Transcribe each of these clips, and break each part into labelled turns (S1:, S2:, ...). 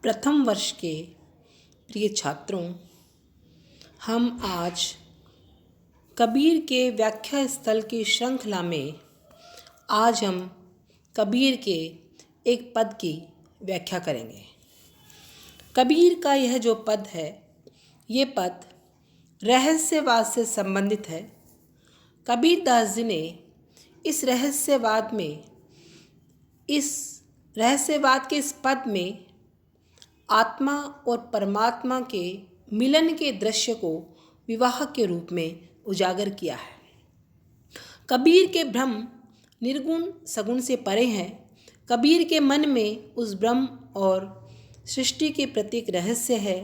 S1: प्रथम वर्ष के प्रिय छात्रों, हम आज कबीर के व्याख्या स्थल की श्रृंखला में आज हम कबीर के एक पद की व्याख्या करेंगे। कबीर का यह जो पद है, ये पद रहस्यवाद से संबंधित है। कबीर दास जी ने इस रहस्यवाद के इस पद में आत्मा और परमात्मा के मिलन के दृश्य को विवाह के रूप में उजागर किया है। कबीर के ब्रह्म निर्गुण सगुण से परे हैं। कबीर के मन में उस ब्रह्म और सृष्टि के प्रति एक रहस्य है।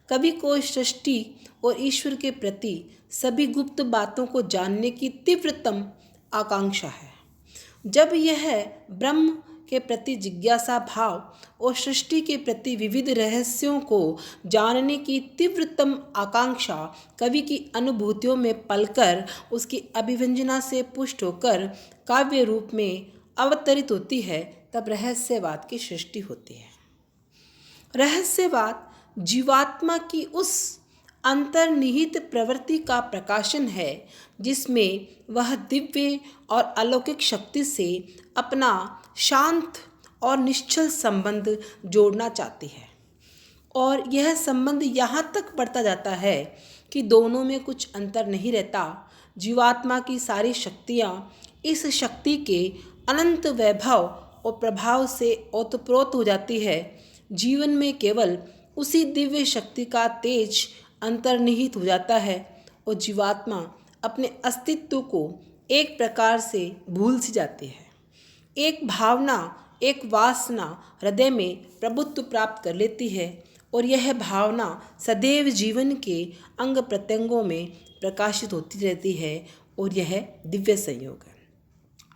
S1: कवि को सृष्टि और ईश्वर के प्रति सभी गुप्त बातों को जानने की तीव्रतम आकांक्षा है। जब यह ब्रह्म के प्रति जिज्ञासा भाव और सृष्टि के प्रति विविध रहस्यों को जानने की तीव्रतम आकांक्षा कवि की अनुभूतियों में पलकर उसकी अभिव्यंजना से पुष्ट होकर काव्य रूप में अवतरित होती है, तब रहस्यवाद की सृष्टि होती है। रहस्यवाद जीवात्मा की उस अंतर्निहित प्रवृत्ति का प्रकाशन है जिसमें वह दिव्य और अलौकिक शक्ति से अपना शांत और निश्चल संबंध जोड़ना चाहती है, और यह संबंध यहाँ तक बढ़ता जाता है कि दोनों में कुछ अंतर नहीं रहता। जीवात्मा की सारी शक्तियाँ इस शक्ति के अनंत वैभव और प्रभाव से ओतप्रोत हो जाती है। जीवन में केवल उसी दिव्य शक्ति का तेज अंतर्निहित हो जाता है और जीवात्मा अपने अस्तित्व को एक प्रकार से भूल सी जाती है। एक भावना, एक वासना हृदय में प्रभुत्व प्राप्त कर लेती है और यह भावना सदैव जीवन के अंग प्रत्यंगों में प्रकाशित होती रहती है, और यह दिव्य संयोग है।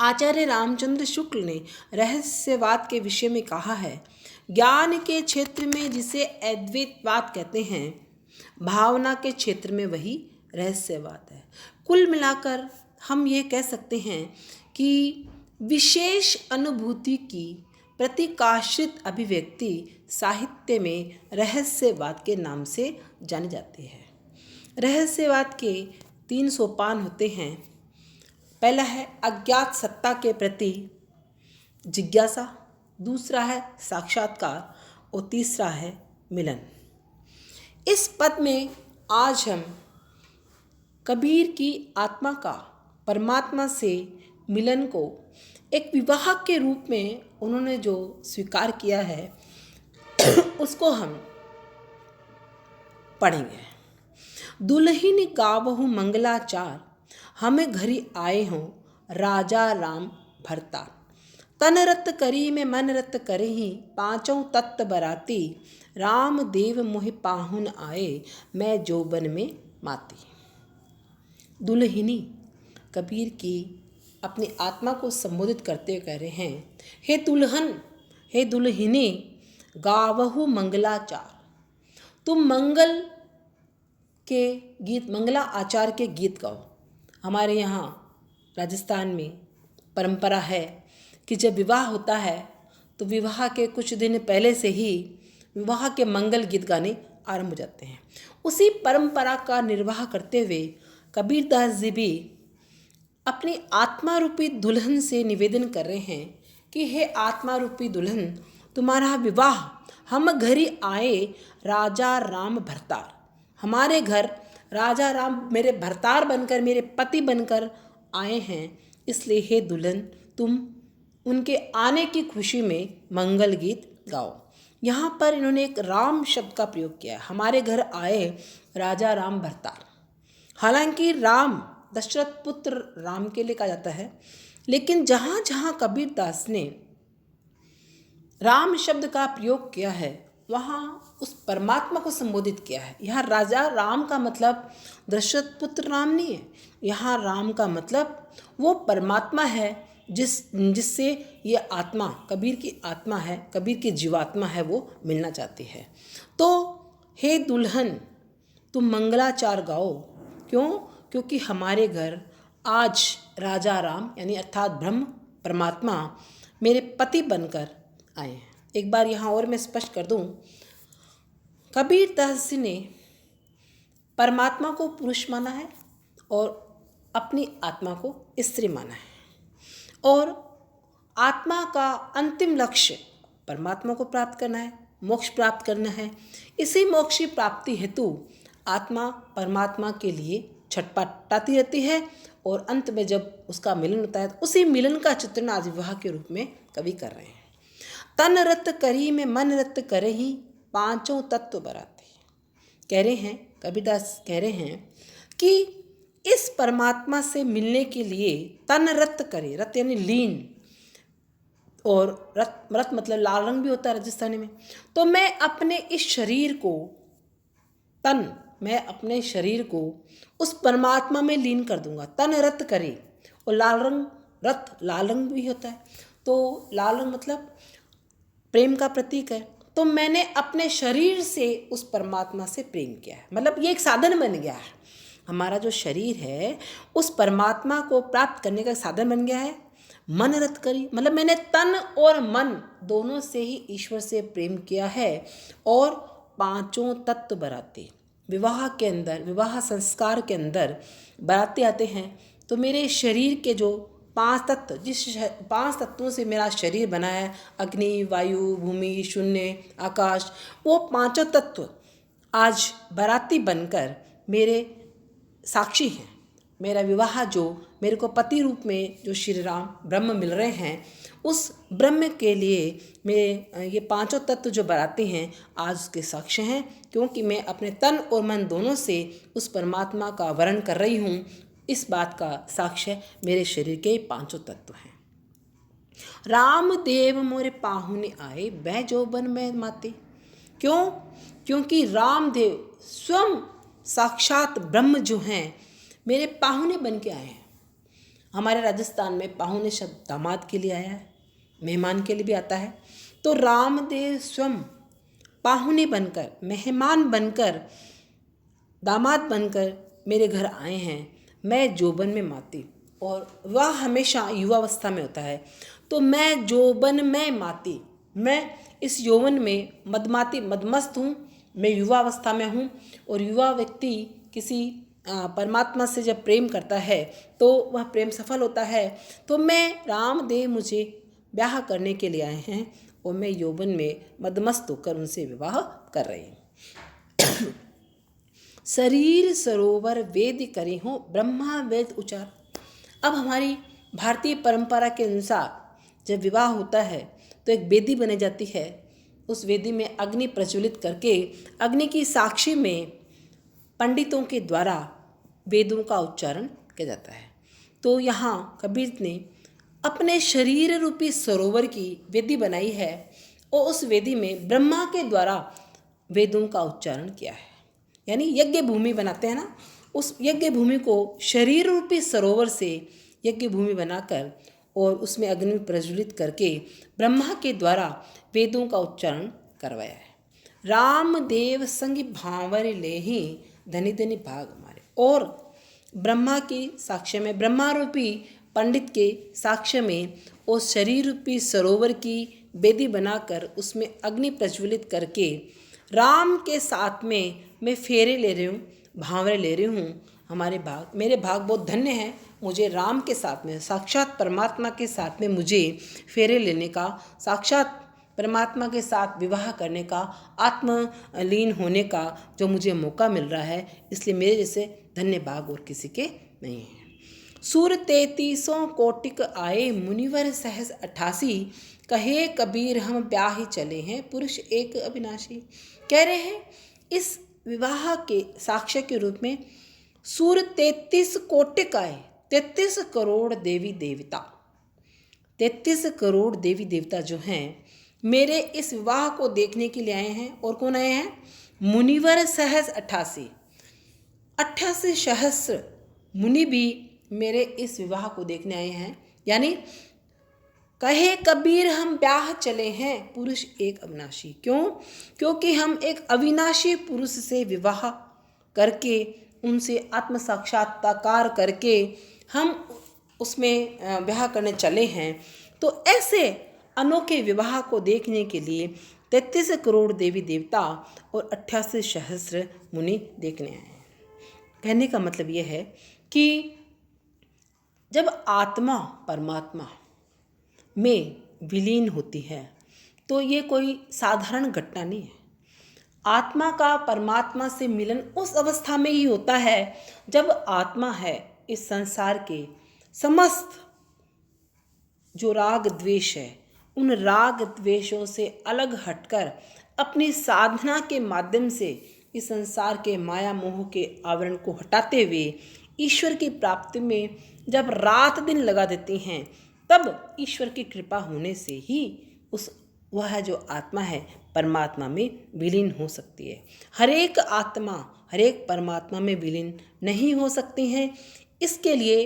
S1: आचार्य रामचंद्र शुक्ल ने रहस्यवाद के विषय में कहा है, ज्ञान के क्षेत्र में जिसे अद्वैतवाद कहते हैं, भावना के क्षेत्र में वही रहस्यवाद है। कुल मिलाकर हम ये कह सकते हैं कि विशेष अनुभूति की प्रतीकाश्रित अभिव्यक्ति साहित्य में रहस्यवाद के नाम से जानी जाती है। रहस्यवाद के 3 सोपान होते हैं। पहला है अज्ञात सत्ता के प्रति जिज्ञासा, दूसरा है साक्षात्कार और तीसरा है मिलन। इस पद में आज हम कबीर की आत्मा का परमात्मा से मिलन को एक विवाह के रूप में उन्होंने जो स्वीकार किया है उसको हम पढ़ेंगे। दुल्हिन गावहु मंगलाचार, हमें घरी आए हों राजा राम भरता। तन रत करी में मन रत करही, पाँचों तत्त बराती। राम देव मोहि पाहुन आए, मैं जोबन में माती। दुल्हिनी कबीर की अपनी आत्मा को संबोधित करते हुए कह रहे हैं, हे दुल्हन, हे दुल्हिनी, गावहु मंगलाचार, तुम मंगल के गीत, मंगला आचार के गीत गाओ। हमारे यहाँ राजस्थान में परंपरा है कि जब विवाह होता है तो विवाह के कुछ दिन पहले से ही विवाह के मंगल गीत गाने आरंभ हो जाते हैं। उसी परंपरा का निर्वाह करते हुए कबीर दास जी भी अपनी आत्मा रूपी दुल्हन से निवेदन कर रहे हैं कि हे आत्मा रूपी दुल्हन, तुम्हारा विवाह हम घरी आए राजा राम भरतार। हमारे घर राजा राम मेरे भरतार बनकर, मेरे पति बनकर आए हैं, इसलिए हे दुल्हन, तुम उनके आने की खुशी में मंगल गीत गाओ। यहाँ पर इन्होंने एक राम शब्द का प्रयोग किया है। हमारे घर आए राजा राम भरतार। हालांकि राम दशरथ पुत्र राम के लिए कहा जाता है, लेकिन जहाँ जहाँ कबीर दास ने राम शब्द का प्रयोग किया है वहाँ उस परमात्मा को संबोधित किया है। यहाँ राजा राम का मतलब दशरथ पुत्र राम नहीं है। यहाँ राम का मतलब वो परमात्मा है जिससे ये आत्मा, कबीर की आत्मा है, कबीर की जीवात्मा है, वो मिलना चाहती है। तो हे दुल्हन, तुम मंगलाचार गाओ। क्यों? क्योंकि हमारे घर आज राजा राम यानी अर्थात ब्रह्म परमात्मा मेरे पति बनकर आए हैं। एक बार यहाँ और मैं स्पष्ट कर दूँ, कबीर दास जी ने परमात्मा को पुरुष माना है और अपनी आत्मा को स्त्री माना है, और आत्मा का अंतिम लक्ष्य परमात्मा को प्राप्त करना है, मोक्ष प्राप्त करना है। इसी मोक्ष की प्राप्ति हेतु आत्मा परमात्मा के लिए छटपटाती रहती है, और अंत में जब उसका मिलन होता है तो उसी मिलन का चित्रण आज विवाह के रूप में कवि कर रहे हैं। तन रत करी में मन रत करही, पांचों तत्व बराते। कह रहे हैं, कबीरदास कह रहे हैं कि इस परमात्मा से मिलने के लिए तन रत करे, रत यानी लीन, और रत मतलब लाल रंग भी होता है राजस्थानी में। तो मैं अपने इस शरीर को, मैं अपने शरीर को उस परमात्मा में लीन कर दूंगा। तन रत करे, और लाल रंग, रत लाल रंग भी होता है, तो लाल रंग मतलब प्रेम का प्रतीक है। तो मैंने अपने शरीर से उस परमात्मा से प्रेम किया है, मतलब ये एक साधन बन गया है। हमारा जो शरीर है उस परमात्मा को प्राप्त करने का साधन बन गया है। मन रत करी मतलब मैंने तन और मन दोनों से ही ईश्वर से प्रेम किया है, और पांचों तत्व बराते। विवाह के अंदर, विवाह संस्कार के अंदर बराते आते हैं, तो मेरे शरीर के जो पांच तत्व, जिस पांच तत्वों से मेरा शरीर बना है, अग्नि, वायु, भूमि, शून्य, आकाश, वो पांचों तत्व आज बाराती बनकर मेरे साक्षी हैं। मेरा विवाह जो मेरे को पति रूप में जो श्री राम ब्रह्म मिल रहे हैं, उस ब्रह्म के लिए मेरे ये पांचों तत्व जो बाराती हैं आज उसके साक्ष्य हैं, क्योंकि मैं अपने तन और मन दोनों से उस परमात्मा का वर्ण कर रही हूँ। इस बात का साक्ष्य मेरे शरीर के पांचों तत्व हैं। राम देव मोरे पाहुने आए, बह जोबन में माते। क्यों? क्योंकि रामदेव स्वयं साक्षात ब्रह्म जो हैं मेरे पाहुने बन के आए हैं। हमारे राजस्थान में पाहुने शब्द दामाद के लिए आया है, मेहमान के लिए भी आता है। तो रामदेव स्वयं पाहुने बनकर, मेहमान बनकर, दामाद बनकर मेरे घर आए हैं। मैं जोबन में माती, और वह हमेशा युवावस्था में होता है। तो मैं जोबन में माती, मैं इस यौवन में मदमाती, मदमस्त हूँ। मैं युवावस्था में हूँ, और युवा व्यक्ति किसी परमात्मा से जब प्रेम करता है तो वह प्रेम सफल होता है। तो मैं रामदेव मुझे ब्याह करने के लिए आए हैं, और मैं यौवन में मदमस्त होकर उनसे विवाह कर रही हूँ। शरीर सरोवर वेद करे हो, ब्रह्मा वेद उचार। अब हमारी भारतीय परंपरा के अनुसार जब विवाह होता है तो एक वेदी बनी जाती है। उस वेदी में अग्नि प्रज्वलित करके अग्नि की साक्षी में पंडितों के द्वारा वेदों का उच्चारण किया जाता है। तो यहाँ कबीर ने अपने शरीर रूपी सरोवर की वेदी बनाई है, और उस वेदी में ब्रह्मा के द्वारा वेदों का उच्चारण किया है। यानी यज्ञ भूमि बनाते हैं ना, उस यज्ञ भूमि को शरीर रूपी सरोवर से यज्ञ भूमि बनाकर और उसमें अग्नि प्रज्वलित करके ब्रह्मा के द्वारा वेदों का उच्चारण करवाया है। रामदेव संग भांवर लेहि, धनी धनी भाग हमारे। और ब्रह्मा की साक्ष्य में, ब्रह्मा रूपी पंडित के साक्ष्य में उस शरीर रूपी सरोवर की वेदी बनाकर उसमें अग्नि प्रज्वलित करके राम के साथ में मैं फेरे ले रही हूँ, भांवरे ले रही हूँ। हमारे भाग, मेरे भाग बहुत धन्य हैं, मुझे राम के साथ में, साक्षात परमात्मा के साथ में मुझे फेरे लेने का, साक्षात परमात्मा के साथ विवाह करने का, आत्मलीन होने का जो मुझे मौका मिल रहा है। इसलिए मेरे जैसे धन्य भाग और किसी के नहीं है। सूर 33 कोटिक आए, मुनिवर सहस 88, कहे कबीर हम ब्याह चले हैं, पुरुष एक अविनाशी। कह रहे हैं इस विवाह के साक्ष्य के रूप में सूर 33 कोटिक आए, 33 करोड़ देवी देवता, 33 करोड़ देवी देवता जो हैं मेरे इस विवाह को देखने के लिए आए हैं। और कौन आए हैं? मुनिवर सहस 88, 88 सहस्र मुनि भी मेरे इस विवाह को देखने आए हैं। यानी कहे कबीर हम ब्याह चले हैं, पुरुष एक अविनाशी। क्यों? क्योंकि हम एक अविनाशी पुरुष से विवाह करके, उनसे आत्म साक्षात्कार करके हम उसमें ब्याह करने चले हैं। तो ऐसे अनोखे विवाह को देखने के लिए 33 करोड़ देवी देवता और 88 सहस्त्र मुनि देखने आए हैं। कहने का मतलब यह है कि जब आत्मा परमात्मा में विलीन होती है तो ये कोई साधारण घटना नहीं है। आत्मा का परमात्मा से मिलन उस अवस्था में ही होता है जब आत्मा है इस संसार के समस्त जो राग द्वेष है उन राग द्वेषों से अलग हटकर अपनी साधना के माध्यम से इस संसार के माया मोह के आवरण को हटाते हुए ईश्वर की प्राप्ति में जब रात दिन लगा देती हैं, तब ईश्वर की कृपा होने से ही वह जो आत्मा है परमात्मा में विलीन हो सकती है। हर एक आत्मा हर एक परमात्मा में विलीन नहीं हो सकती हैं। इसके लिए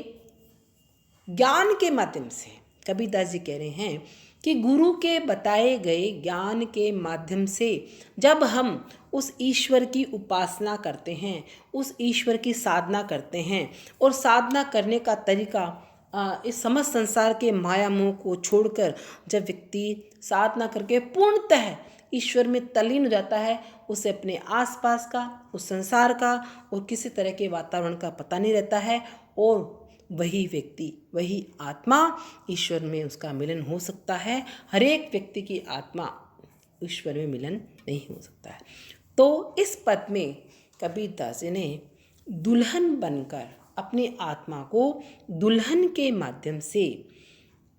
S1: ज्ञान के माध्यम से कबीरदास जी कह रहे हैं कि गुरु के बताए गए ज्ञान के माध्यम से जब हम उस ईश्वर की उपासना करते हैं, उस ईश्वर की साधना करते हैं, और साधना करने का तरीका इस समस्त संसार के माया मोह को छोड़कर जब व्यक्ति साधना करके पूर्णतः ईश्वर में तल्लीन हो जाता है, उसे अपने आसपास का, उस संसार का और किसी तरह के वातावरण का पता नहीं रहता है, और वही व्यक्ति वही आत्मा ईश्वर में उसका मिलन हो सकता है। हर एक व्यक्ति की आत्मा ईश्वर में मिलन नहीं हो सकता है। तो इस पद में कबीरदास जी ने दुल्हन बनकर अपनी आत्मा को दुल्हन के माध्यम से,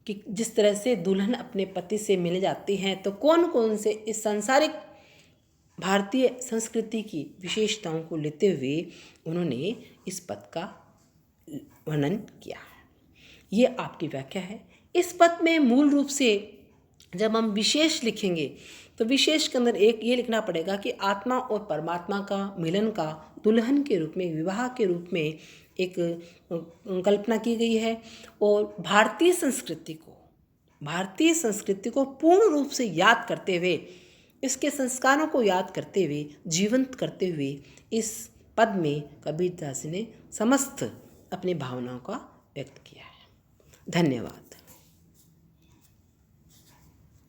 S1: कि जिस तरह से दुल्हन अपने पति से मिल जाती हैं, तो कौन कौन से इस सांसारिक भारतीय संस्कृति की विशेषताओं को लेते हुए उन्होंने इस पद का वर्णन किया है। ये आपकी व्याख्या है। इस पद में मूल रूप से जब हम विशेष लिखेंगे तो विशेष के अंदर एक ये लिखना पड़ेगा कि आत्मा और परमात्मा का मिलन का दुल्हन के रूप में, विवाह के रूप में एक कल्पना की गई है, और भारतीय संस्कृति को पूर्ण रूप से याद करते हुए, इसके संस्कारों को याद करते हुए, जीवंत करते हुए इस पद में कबीरदास ने समस्त अपनी भावनाओं का व्यक्त किया है। धन्यवाद।